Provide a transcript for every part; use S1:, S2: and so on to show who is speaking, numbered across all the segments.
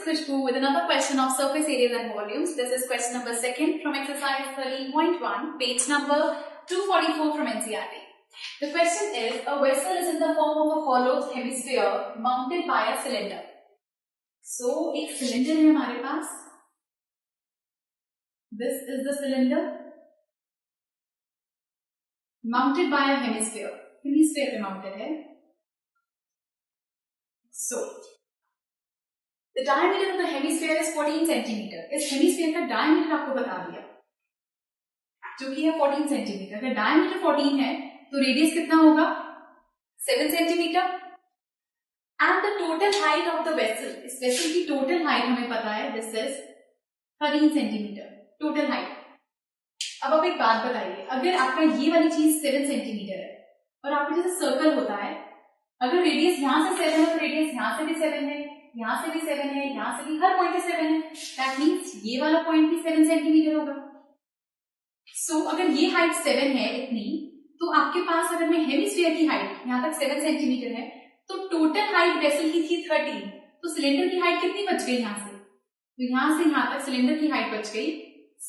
S1: Khushbu with another question of surface areas and volumes. This is question number 2 from exercise 13.1, page number 244 from NCERT. The question is, a vessel is in the form of a hollow hemisphere mounted by a cylinder. So, एक cylinder है हमारे पास. This is the cylinder mounted by a hemisphere. Hemisphere पे mounted है. So, the diameter of the hemisphere is 14 centimeter. इस hemisphere का diameter आपको बता दिया, जो कि है 14 centimeter. अगर diameter 14 है, तो radius कितना होगा? 7 centimeter. And the total height of the vessel, इस vessel की total height हमें पता है, this is 13 centimeter. Total height. अब आप एक बात बताइए, अगर आपका ये वाली चीज 7 centimeter है, और आपका जैसे सर्कल होता है, अगर रेडियस यहाँ से 7 है, तो रेडियस यहाँ से भी 7 है, यहाँ से भी 7 है, यहाँ से भी, हर पॉइंट पे 7 है. दैट मीन्स ये वाला पॉइंट भी 7 सेंटीमीटर होगा. सो अगर ये हाइट 7 है इतनी, तो आपके पास अगर मैं हेमिस्फीयर की हाइट यहाँ तक 7 सेंटीमीटर है, तो टोटल हाइट वेसल की थी 13. तो सिलेंडर की हाइट कितनी बच गई यहाँ से? तो यहाँ से यहाँ तक सिलेंडर की हाइट बच गई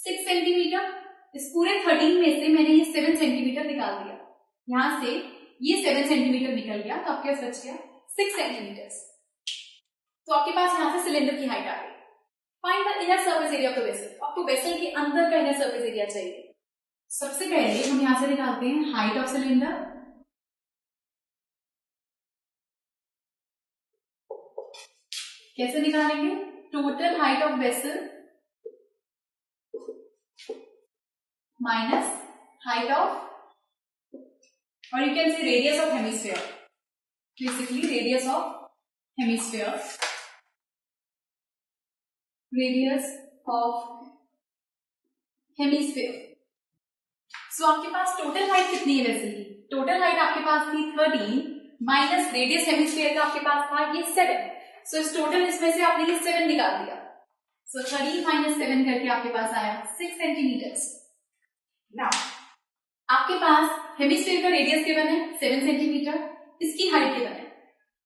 S1: 6 सेंटीमीटर. इस पूरे 13 में से मैंने ये 7 सेंटीमीटर निकाल दिया. यहाँ से ये 7 सेंटीमीटर निकल गया, तो आपके पास बच गया 6 सेंटीमीटर. तो आपके पास यहाँ से सिलेंडर की हाइट आ गई. Find the inner surface area of the vessel. आपको वेसल के अंदर का इनर सरफेस एरिया चाहिए. सबसे पहले हम यहाँ से निकालते हैं हाइट ऑफ सिलेंडर. कैसे निकालेंगे? Total height of vessel minus height of, or you can say radius of hemisphere. Basically, radius of hemisphere. Radius of hemisphere. So आपके पास टोटल हाइट कितनी है वेसल की? टोटल हाइट आपके पास थी 13 माइनस रेडियस हेमिस्फीयर का आपके पास था ये 7. सो इस टोटल इसमें से आपने ये 7 निकाल दिया. सो 13 माइनस 7 करके आपके पास आया 6 सेंटीमीटर. नाउ आपके पास हेमिस्फीयर का रेडियस गिवन है 7 सेंटीमीटर, इसकी हाइट गिवन है.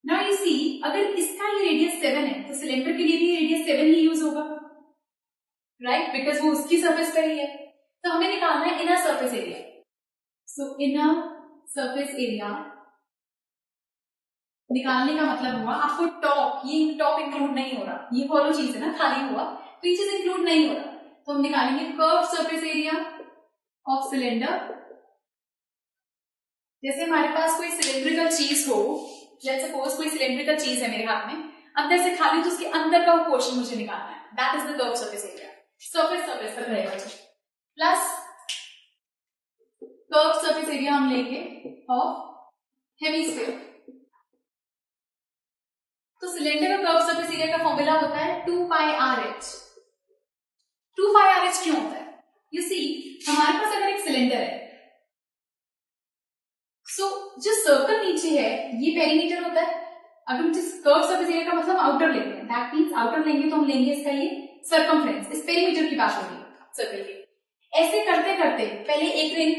S1: नाउ यू सी, अगर इसका ये रेडियस 7 है, तो सिलेंडर के लिए भी रेडियस 7 ही यूज होगा, राइट? बिकॉज वो उसकी सरफेस पर ही है. तो हमें निकालना है इनर सरफेस एरिया. सो इनर सरफेस एरिया निकालने का मतलब हुआ आपको टॉप, ये टॉप इंक्लूड नहीं हो रहा, ये फॉलो चीज है ना, खाली हुआ, तो ये चीज इंक्लूड नहीं हो रहा. तो हम निकालेंगे curve surface area of cylinder. जैसे हमारे पास कोई सिलेंड्रिकल चीज हो, लेट्स सपोज कोई सिलेंड्रिकल चीज है मेरे हाथ में, अंदर से खाली, तो उसके अंदर का वो पोर्शन मुझे निकालना है. That is the curve surface area. Surface तक रहेगा प्लस कर्व सरफेस एरिया हम लेंगे ऑफ हेमिस्फीयर. तो सिलेंडर का कर्व सरफेस एरिया का फॉर्मूला होता है 2 पाई आर एच. 2 पाई आर एच क्यों होता है? यू सी, हमारे पास अगर एक सिलेंडर है, सो जो सर्कल नीचे है ये पेरीमीटर होता है. अगर जिस कर्व सरफेस एरिया का मतलब आउटर लेते हैं, दैट मींस आउटर लेंगे तो हम लेंगे इसका ये सर्कमफ्रेंस. इस पेरीमीटर की बात हो रही है सर्कल की. ऐसे करते करते पहले एक रिंग,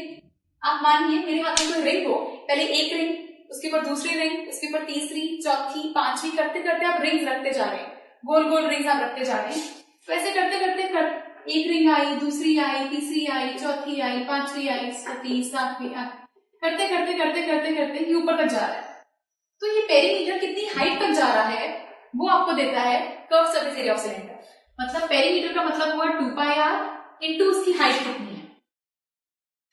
S1: आप मानिए मेरे हाथ में कोई रिंग हो, पहले एक रिंग, उसके ऊपर दूसरी रिंग, उसके ऊपर तीसरी, चौथी, पांचवी, करते करते आप रिंग्स रखते जा रहे हैं, गोल गोल रिंग्स आप रखते जा रहे हैं. तो ऐसे करते करते एक रिंग आई, दूसरी आई, तीसरी आई, चौथी आई, पांचवी आई, छठी, सातवीं आई, करते करते करते करते करते ये ऊपर तक जा रहा है. तो ये पेरीमीटर कितनी हाइट तक जा रहा है वो आपको देता है curve surface area of cylinder. मतलब पेरीमीटर का मतलब हुआ 2 पाई आर इंटू उसकी हाइट कितनी है.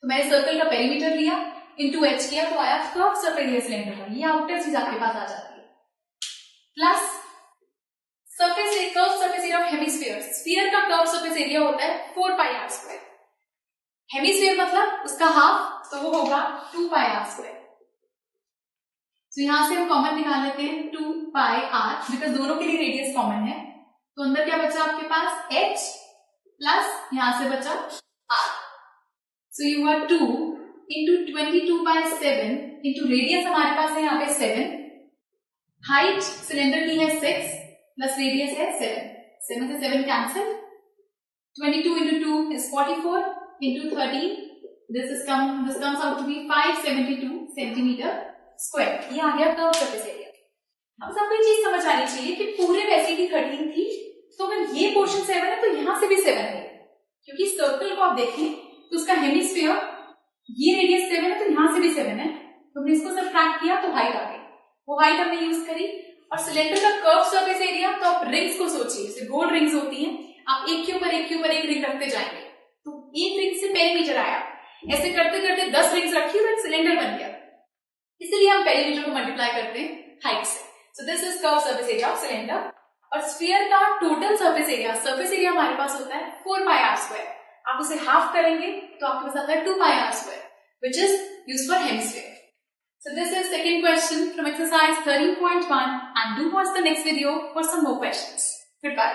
S1: तो मैंने सर्कल का पेरीमीटर लिया, इंटू एच किया, तो आया कर्व सरफेस एरिया सिलेंडर का. ये आउटर चीज आपके पास आ जाती है. Plus surface curve surface area of hemisphere. Sphere का कर्व सरफेस एरिया होता है 4 पाई आर स्क्वायर. हेमिस्फीयर मतलब उसका हाफ, तो वो होगा 2 पाई आर स्क्वायर. तो यहां से हम कॉमन निकाल लेते हैं 2 पाई आर, बिकॉज दोनों के लिए रेडियस कॉमन है. तो अंदर क्या बचा आपके पास? h प्लस यहां से बचा r. So you are 2 into 22/7 into radius हमारे पास है यहाँ पे 7, हाइट सिलेंडर की है 6 प्लस रेडियस है 7. 7 से 7 cancel. 22 into 2 is 44 into 13. This comes out to be 572 centimetre square. ये आ गया कर्व सरफेस एरिया. अब सबको ये चीज समझ आनी चाहिए कि पूरे वैसे की 13 थी, 7 है तो यहां से भी 7 है, क्योंकि सर्कल को आप देखें तो उसका हेमिस्फीयर ये रेडियस 7 है तो यहां से भी 7 है, तो हमने इसको सब्ट्रैक्ट किया तो हाइट आ गई, वो हाइट हमने यूज करी। और सिलेंडर का कर्व सरफेस एरिया, तो आप रिंग्स को सोचिए, जैसे गोल रिंग्स होती हैं, आप एक के ऊपर एक के ऊपर एक रिंग रखते जाएंगे तो एक रिंग से पेरीमीटर आया, ऐसे करते करते 10 रिंग्स रखी तो एक सिलेंडर बन गया, इसीलिए हम पेरीमीटर को मल्टीप्लाई करते हैं हाइट से। So this is curve surface area of cylinder. और स्फीयर का टोटल सरफेस एरिया हमारे पास होता है 4πr²। आप उसे हाफ करेंगे तो आपके पास आता है 2πr², which is used for hemisphere. So this is second question from exercise 13.1, and do watch the next video for some more questions. Goodbye.